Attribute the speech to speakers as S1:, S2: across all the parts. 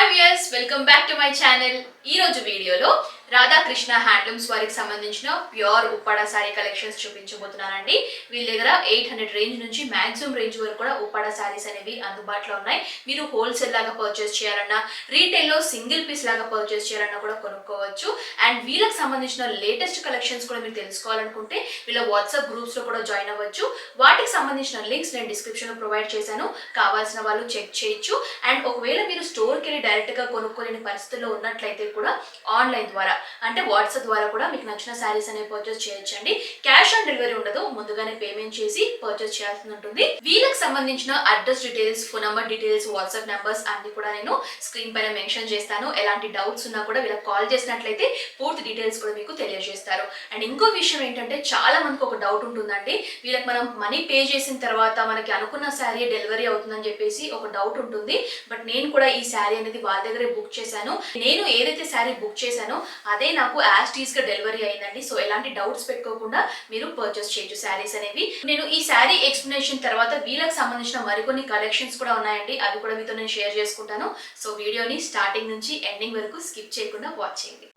S1: Hi viewers, welcome back to my channel. ఈ రోజు వీడియోలో రాధాకృష్ణ హ్యాండ్లూమ్స్ వారికి సంబంధించిన ప్యూర్ ఉప్పాడ శారీ కలెక్షన్స్ చూపించబోతున్నానండి. వీళ్ళ దగ్గర 800 రేంజ్ నుంచి మాక్సిమం రేంజ్ వరకు కూడా ఉప్పాడ శారీస్ అనేవి అందుబాటులో ఉన్నాయి. మీరు హోల్సేల్ లాగా పర్చేస్ చేయాలన్నా, రీటైల్లో సింగిల్ పీస్ లాగా పర్చేస్ చేయాలన్నా కూడా కొనుక్కోవచ్చు. అండ్ వీళ్ళకి సంబంధించిన లేటెస్ట్ కలెక్షన్స్ కూడా మీరు తెలుసుకోవాలనుకుంటే వీళ్ళ వాట్సాప్ గ్రూప్స్లో కూడా జాయిన్ అవ్వచ్చు. వాటికి సంబంధించిన లింక్స్ నేను డిస్క్రిప్షన్లో ప్రొవైడ్ చేశాను, కావాల్సిన వాళ్ళు చెక్ చేయొచ్చు. అండ్ ఒకవేళ మీరు స్టోర్కి వెళ్ళి డైరెక్ట్గా కొనుక్కోలేని పరిస్థితుల్లో ఉన్నట్లయితే కూడా ఆన్లైన్ ద్వారా అంటే వాట్సాప్ ద్వారా కూడా మీకు నచ్చిన శారీస్ అనేవి పర్చేస్ చేయొచ్చండి. క్యాష్ ఆన్ డెలివరీ ఉండదు, ముందుగానే పేమెంట్ చేసి పర్చేస్ చేయాల్సి ఉంటుంది. వీళ్ళకి సంబంధించిన address details, phone number details, WhatsApp numbers అన్ని కూడా నేను స్క్రీన్ పైన మెన్షన్ చేస్తాను. ఎలాంటి డౌట్స్ ఉన్నా కూడా వీళ్ళకి కాల్ చేసినట్లయితే పూర్తి డీటెయిల్స్ కూడా మీకు తెలియజేస్తారు. అండ్ ఇంకో విషయం ఏంటంటే, చాలా మందికి ఒక డౌట్ ఉంటుందండి, వీళ్ళకి మనం మనీ పే చేసిన తర్వాత మనకి అనుకున్న శారీ డెలివరీ అవుతుందని చెప్పేసి ఒక డౌట్ ఉంటుంది. బట్ నేను కూడా ఈ శారీ అనేది వాళ్ళ దగ్గరే బుక్ చేశాను. నేను ఏదైతే శారీ బుక్ చేశానో అదే నాకు యాజ్ టీజ్ గా డెలివరీ అయిందండి. సో ఎలాంటి డౌట్స్ పెట్టుకోకుండా మీరు పర్చేస్ చేయొచ్చు శారీస్ అనేవి. నేను ఈ శారీ ఎక్స్ప్లెనేషన్ తర్వాత వీళ్ళకి సంబంధించిన మరికొన్ని కలెక్షన్స్ కూడా ఉన్నాయండి, అవి కూడా మీతో నేను షేర్ చేసుకుంటాను. సో వీడియోని స్టార్టింగ్ నుంచి ఎండింగ్ వరకు స్కిప్ చేయకుండా వాచ్ చేయండి.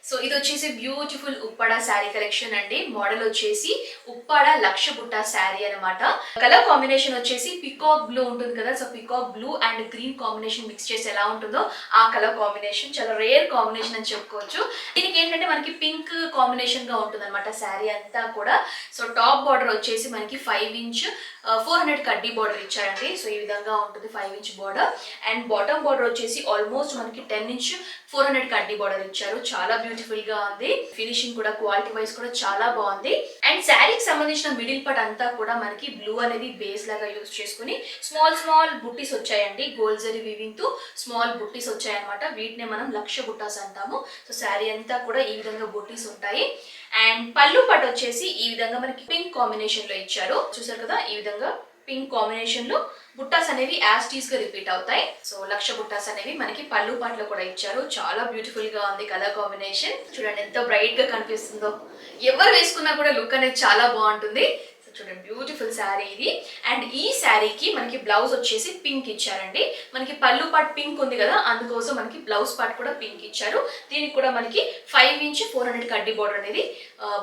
S1: సో ఇది వచ్చేసి బ్యూటిఫుల్ ఉప్పాడ శారీ కలెక్షన్ అండి. మోడల్ వచ్చేసి ఉప్పాడ లక్ష బుట్ట శారీ అనమాట. కలర్ కాంబినేషన్ వచ్చేసి పికాక్ బ్లూ ఉంటుంది కదా, so peacock blue and green combination mix చేసి ఎలా ఉంటుందో ఆ కలర్ కాంబినేషన్ చాలా రేర్ కాంబినేషన్ అని చెప్పుకోవచ్చు. దీనికి ఏంటంటే మనకి పింక్ కాంబినేషన్ గా ఉంటుంది అనమాట శారీ అంతా కూడా. సో టాప్ బార్డర్ వచ్చేసి మనకి 5 ఇంచ్ 400 కడ్డీ బార్డర్ ఇచ్చారండి. సో ఈ విధంగా ఉంటుంది 5 inch border. And bottom border వచ్చేసి ఆల్మోస్ట్ మనకి 10 ఇంచ్ 400 కడ్డీ బార్డర్ ఇచ్చారు. చాలా బ్యూటిఫుల్ గా ఉంది. ఫినిషింగ్ కూడా క్వాలిటీ వైజ్ కూడా చాలా బాగుంది. అండ్ శారీకి సంబంధించిన మిడిల్ పార్ట్ అంతా కూడా మనకి బ్లూ అనేది బేస్ లాగా యూజ్ చేసుకుని స్మాల్ స్మాల్ బుట్టీస్ వచ్చాయండి. గోల్డ్ జరీ వీవింగ్ తో స్మాల్ బుట్టీస్ వచ్చాయన్నమాట. వీటినే మనం లక్ష బుట్టాస్ అంటాము. సో శారీ అంతా కూడా ఈ విధంగా బుట్టీస్ ఉంటాయి. అండ్ పళ్ళు పార్ట్ వచ్చేసి ఈ విధంగా మనకి పింక్ కాంబినేషన్ లో ఇచ్చారు. చూసారు కదా, ఈ విధంగా పింక్ కాంబినేషన్ లో బుట్టాస్ అనేవి యాజ్ టీజ్ గా రిపీట్ అవుతాయి. సో లక్ష బుట్టాస్ అనేవి మనకి పళ్ళు పాటలో కూడా ఇచ్చారు. చాలా బ్యూటిఫుల్ గా ఉంది కలర్ కాంబినేషన్. చూడండి ఎంత బ్రైట్ గా కనిపిస్తుందో. ఎవరు వేసుకున్నా కూడా లుక్ అనేది చాలా బాగుంటుంది. చూడండి బ్యూటిఫుల్ శారీ ఇది. అండ్ ఈ శారీకి మనకి బ్లౌజ్ వచ్చేసి పింక్ ఇచ్చారండి. మనకి పళ్ళు పార్ట్ పింక్ ఉంది కదా, అందుకోసం మనకి బ్లౌజ్ పార్ట్ కూడా పింక్ ఇచ్చారు. దీనికి కూడా మనకి 5 ఇంచ్ 400 కడ్డీ బార్డర్ అనేది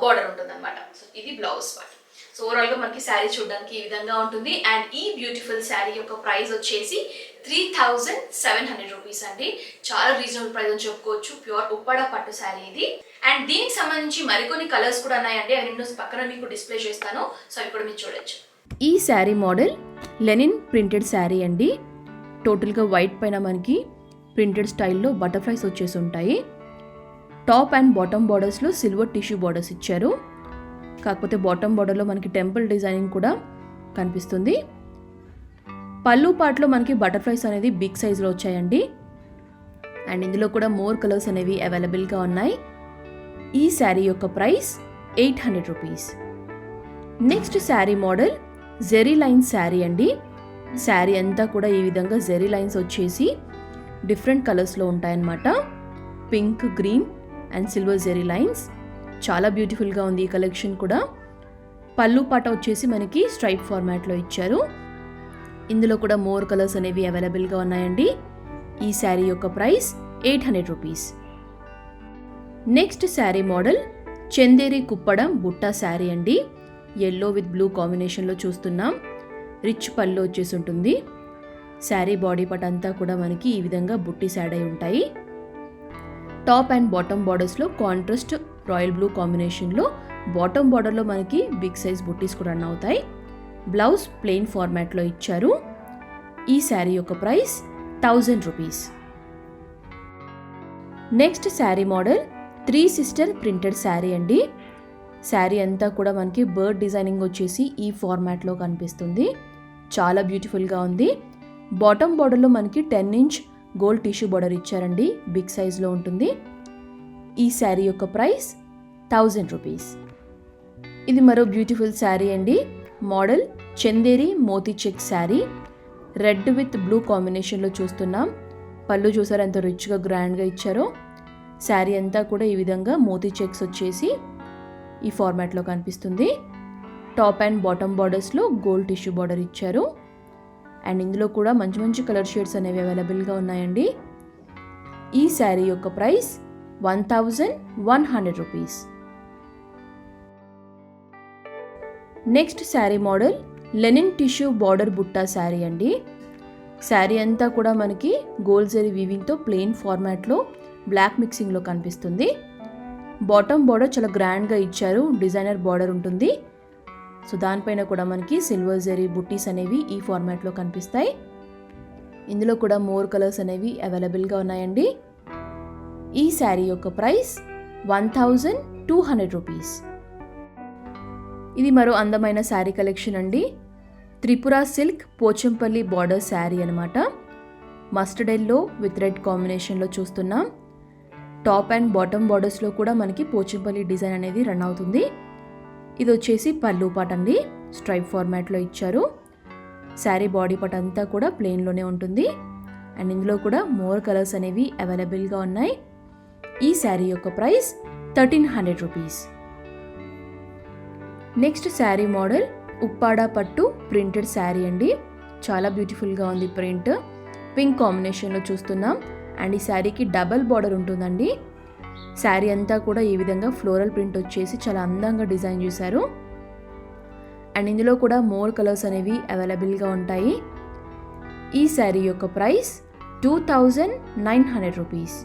S1: బార్డర్ ఉంటుంది అనమాట. సో ఇది బ్లౌజ్ పార్ట్. సో ఓవరాల్ గా మనకి శారీ చూడడానికి ఈ విధంగా ఉంటుంది. అండ్ ఈ బ్యూటిఫుల్ శారీ యొక్క ప్రైస్ వచ్చేసి 3700 రూపీస్ అండి. చాలా రీజనబుల్ ప్రైస్ అని చెప్పుకోవచ్చు. ప్యూర్ ఉప్పాడ పట్టు శారీ ఇది. అండ్ దీనికి సంబంధించి మరికొన్ని కలర్స్ కూడా ఉన్నాయండి, అవి నేను పక్కన మీకు డిస్ప్లే చేస్తాను. సో అవి కూడా మీరు చూడొచ్చు.
S2: ఈ sari model Lenin printed sari అండి. టోటల్గా వైట్ పైన మనకి ప్రింటెడ్ స్టైల్లో బటర్ఫ్లైస్ వచ్చేసి ఉంటాయి. టాప్ అండ్ బాటమ్ బార్డర్స్లో సిల్వర్ టిష్యూ బార్డర్స్ ఇచ్చారు. కాకపోతే బాటమ్ బార్డర్లో మనకి టెంపుల్ డిజైనింగ్ కూడా కనిపిస్తుంది. పళ్ళు పార్ట్లో మనకి బటర్ఫ్లైస్ అనేది బిగ్ సైజ్లో వచ్చాయండి. అండ్ ఇందులో కూడా మోర్ కలర్స్ అనేవి అవైలబుల్గా ఉన్నాయి. ఈ శారీ యొక్క price 800 rupees. Next sari model zari lines sari అండి. శారీ అంతా కూడా ఈ విధంగా జెరీ లైన్స్ వచ్చేసి డిఫరెంట్ కలర్స్లో ఉంటాయన్నమాట. Pink, green and silver zari lines. చాలా బ్యూటిఫుల్గా ఉంది ఈ కలెక్షన్ కూడా. పళ్ళు పాట వచ్చేసి మనకి స్ట్రైప్ ఫార్మాట్లో ఇచ్చారు. ఇందులో కూడా మోర్ కలర్స్ అనేవి అవైలబుల్గా ఉన్నాయండి. ఈ శారీ యొక్క price 800 rupees. Next sari model Chanderi Kuppadam బుట్టా శారీ అండి. ఎల్లో విత్ బ్లూ కాంబినేషన్లో చూస్తున్నాం. రిచ్ పళ్ళు వచ్చేసి ఉంటుంది. శారీ బాడీ పార్ట్ అంతా కూడా మనకి ఈ విధంగా బుట్టీస్ యాడ్ అయి ఉంటాయి. టాప్ అండ్ బాటమ్ బార్డర్స్లో కాంట్రాస్ట్ రాయల్ బ్లూ కాంబినేషన్లో బాటమ్ బార్డర్లో మనకి బిగ్ సైజ్ బుట్టీస్ కూడా రన్ అవుతాయి. బ్లౌజ్ ప్లెయిన్ ఫార్మాట్లో ఇచ్చారు. ఈ శారీ యొక్క price 1000 rupees. Next sari model 3 sister printed sari అండి. శారీ అంతా కూడా మనకి బర్డ్ డిజైనింగ్ వచ్చేసి ఈ ఫార్మాట్లో కనిపిస్తుంది. చాలా బ్యూటిఫుల్గా ఉంది. బాటమ్ బార్డర్లో మనకి 10 ఇంచ్ గోల్డ్ టిష్యూ బార్డర్ ఇచ్చారండి. బిగ్ సైజ్లో ఉంటుంది. ఈ శారీ యొక్క ప్రైస్ 1000 రూపీస్. ఇది మరో బ్యూటిఫుల్ శారీ అండి. Model Chanderi Moti check sari. Red with blue కాంబినేషన్లో చూస్తున్నాం. పళ్ళు చూసారు ఎంత రిచ్గా గ్రాండ్గా ఇచ్చారో. శారీ అంతా కూడా ఈ విధంగా మోతీ చెక్స్ వచ్చేసి ఈ ఫార్మాట్లో కనిపిస్తుంది. టాప్ అండ్ బాటమ్ బార్డర్స్లో గోల్డ్ టిష్యూ బార్డర్ ఇచ్చారు. అండ్ ఇందులో కూడా మంచి మంచి కలర్ షేడ్స్ అనేవి అవైలబుల్గా ఉన్నాయండి. ఈ శారీ యొక్క price 1100 rupees. Next sari model linen tissue border బుట్టా శారీ అండి. శారీ అంతా కూడా మనకి గోల్డ్ జరీ వీవింగ్తో ప్లెయిన్ ఫార్మాట్లో బ్లాక్ మిక్సింగ్లో కనిపిస్తుంది. బాటమ్ బార్డర్ చాలా గ్రాండ్గా ఇచ్చారు, డిజైనర్ బార్డర్ ఉంటుంది. సో దానిపైన కూడా మనకి సిల్వర్ జరీ బుట్టీస్ అనేవి ఈ ఫార్మాట్లో కనిపిస్తాయి. ఇందులో కూడా మోర్ కలర్స్ అనేవి అవైలబుల్గా ఉన్నాయండి. ఈ శారీ యొక్క ప్రైస్ 1200 రూపీస్. ఇది మరో అందమైన శారీ కలెక్షన్ అండి. త్రిపుర సిల్క్ పోచంపల్లి బార్డర్ శారీ అనమాట. మస్టర్డ్ ఎల్లో విత్ రెడ్ కాంబినేషన్లో చూస్తున్నాం. టాప్ అండ్ బాటమ్ బార్డర్స్లో కూడా మనకి పోచంపల్లి డిజైన్ అనేది రన్ అవుతుంది. ఇది వచ్చేసి పళ్ళు పాట్ అండి, స్ట్రైప్ ఫార్మాట్లో ఇచ్చారు. శారీ బాడీ పార్ట్ అంతా కూడా ప్లెయిన్లోనే ఉంటుంది. అండ్ ఇందులో కూడా మోర్ కలర్స్ అనేవి అవైలబుల్గా ఉన్నాయి. ఈ శారీ యొక్క price 1300 rupees. Next sari model Uppada పట్టు ప్రింటెడ్ శారీ అండి. చాలా బ్యూటిఫుల్గా ఉంది ప్రింట్. పింక్ కాంబినేషన్లో చూస్తున్నాం. అండ్ ఈ శారీకి డబల్ బార్డర్ ఉంటుందండి. శారీ అంతా కూడా ఈ విధంగా ఫ్లోరల్ ప్రింట్ వచ్చేసి చాలా అందంగా డిజైన్ చేశారు. అండ్ ఇందులో కూడా మోర్ కలర్స్ అనేవి అవైలబుల్గా ఉంటాయి. ఈ శారీ యొక్క ప్రైస్ 2900 రూపీస్.